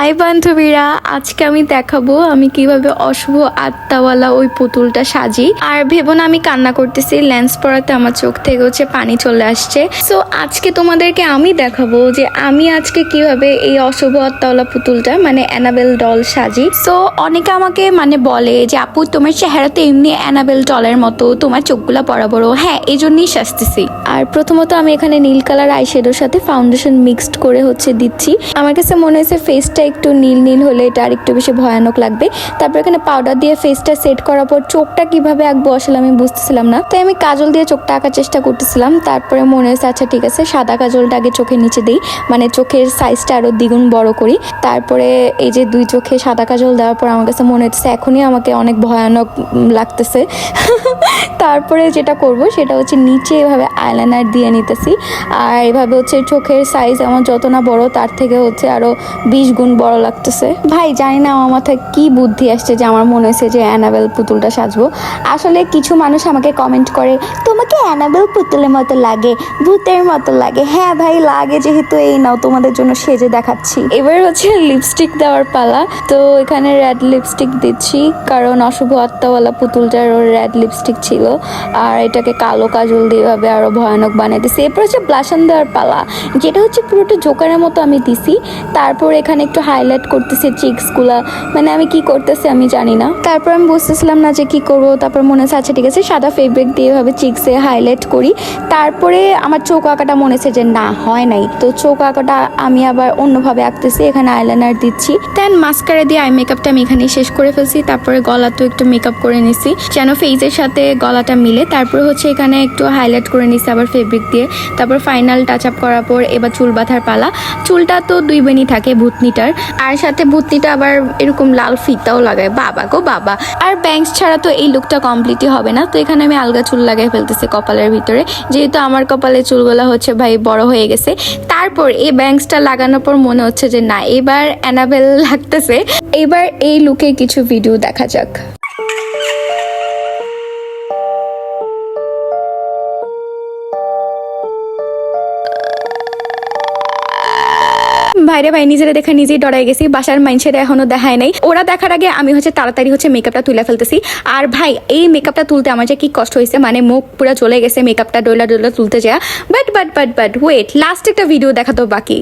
High বান্ধবীরা, আজকে আমি দেখাবো আমি কিভাবে অশুভ আত্মাওয়ালা ওই পুতুলটা সাজি। আর ভেবো না আমি কান্না করতেছি, লেন্স পড়াতে আমার চোখ থেকে হচ্ছে পানি চলে আসছে। সো আজকে তোমাদেরকে আমি দেখাবো যে আমি আজকে কিভাবে এই অশুভ আত্মাওয়ালা পুতুলটা মানে অ্যানাবেল ডল সাজি। সো অনেকে আমাকে বলে যে আপু তোমার চেহারা তো এমনি অ্যানাবেল ডলের মতো, তোমার চোখগুলা বড় বড়। হ্যাঁ, এই জন্যই সাজতেছি। আর প্রথমত আমি এখানে নীল কালার আইশ্যাডোর সাথে ফাউন্ডেশন মিক্সড করে দিচ্ছি। আমার কাছে মনে হয়েছে ফেসটা একটু নীল নীল হলে এটা আর একটু বেশি ভয়ানক লাগবে। তারপর এখানে পাউডার দিয়ে ফেসটা সেট করার পর চোখটা কিভাবে আঁকবো আসলে আমি বুঝতেছিলাম না, তাই আমি কাজল দিয়ে চোখটা আঁকার চেষ্টা করতেছিলাম। তারপরে মনে হয়েছে আচ্ছা ঠিক আছে, সাদা কাজলটা আগে চোখের নিচে দিই, মানে চোখের সাইজটা আরো দ্বিগুণ বড় করি। তারপরে এই যে দুই চোখে সাদা কাজল দেওয়ার পর আমার কাছে মনে হচ্ছে এখনই আমাকে অনেক ভয়ানক লাগতেছে। তারপরে যেটা করব সেটা হচ্ছে নিচে এভাবে আইলাইনার দিয়ে নিতেছি। আর এভাবে হচ্ছে চোখের সাইজ আমার যত না বড় তার থেকে হচ্ছে আরো 20 গুণ বড় লাগতেছে। ভাই জানি না আমার মাথায় কি বুদ্ধি আসছে যে আমার মনে হয়েছে যে অ্যানাবেল পুতুলটা সাজবো। আসলে কিছু মানুষ আমাকে কমেন্ট করে তোমাকে অ্যানাবেল পুতুলের মতো লাগে, ভূতের মতো লাগে। হ্যাঁ ভাই লাগে, যেহেতু এই নাও তোমাদের জন্য সেজে দেখাচ্ছি। এবার হচ্ছে লিপস্টিক দেওয়ার পালা। তো এখানে রেড লিপস্টিক দিচ্ছি কারণ অশুভ আত্মাওয়ালা পুতুলটার রেড লিপস্টিক ছিল। আর এটাকে কালো কাজল দিয়ে ভাবে আরো ভয়ানক বানিয়ে দিচ্ছি। এরপর হচ্ছে ব্লাশন দেওয়ার পালা, যেটা হচ্ছে পুরোটা জোকারের মতো আমি দিছি। তারপর এখানে একটু হাইলাইট করতেছি চিক্সগুলা, আমি কি করতেছি আমি জানি না। তারপর আমি বুঝতেছিলাম না যে কি করব। তারপর মনে হচ্ছে আচ্ছা ঠিক আছে, সাদা ফেব্রিক দিয়ে এভাবে চিক্সে হাইলাইট করি। তারপরে আমার চোখ আঁকাটা মনে হচ্ছে যে না হয় নাই, তো চোখ আঁকাটা আমি আবার অন্যভাবে আঁকতেছি। এখানে আইলাইনার দিচ্ছি, দেন মাস্কারা দিয়ে আই মেকআপটা আমি এখানে শেষ করে ফেলছি। তারপরে গলা তো একটু মেকআপ করে নিছি যেন ফেসের সাথে গলাটা মিলে। তারপরে হচ্ছে এখানে একটু হাইলাইট করে নিছি আবার ফেব্রিক দিয়ে। তারপর ফাইনাল টাচ আপ করার পর এবার চুল বাঁধার পালা। চুলটা তো 2 বেনি থাকে ভূতনিটার, আর সাথে ভূতনিটা আবার এরকম লাল ফিতাও লাগায়, বাবা গো বাবা। আর ব্যাংকস ছাড়া তো এই লুকটা কমপ্লিটই হবে না। তো এখানে আমি আলগা চুল লাগাই ফেলতেছি কপালের ভিতরে, যেহেতু আমার কপালে চুলগুলা হচ্ছে ভাই বড় হয়ে গেছে। তারপর এই ব্যাংকসটা লাগানোর পর মনে হচ্ছে যে না এবার অ্যানাবেল লাগতেছে। এবার এই লুকে কিছু ভিডিও দেখা যাক। ভাইরে ভাই, নিজেরা দেখা নিজেই ডরাই গেছি। বাসার মাইনছেরা এখনো দেখায় নাই, ওরা দেখার আগে আমি তাড়াতাড়ি মেকআপটা তুলে ফেলতেছি। আর ভাই এই মেকআপটা তুলতে আমার যে কি কষ্ট হয়েছে, মুখ পুরো চলে গেছে মেকআপটা ডোলা ডোলা তুলতে যা। বাট ওয়েট, লাস্ট একটা ভিডিও দেখা তো বাকি।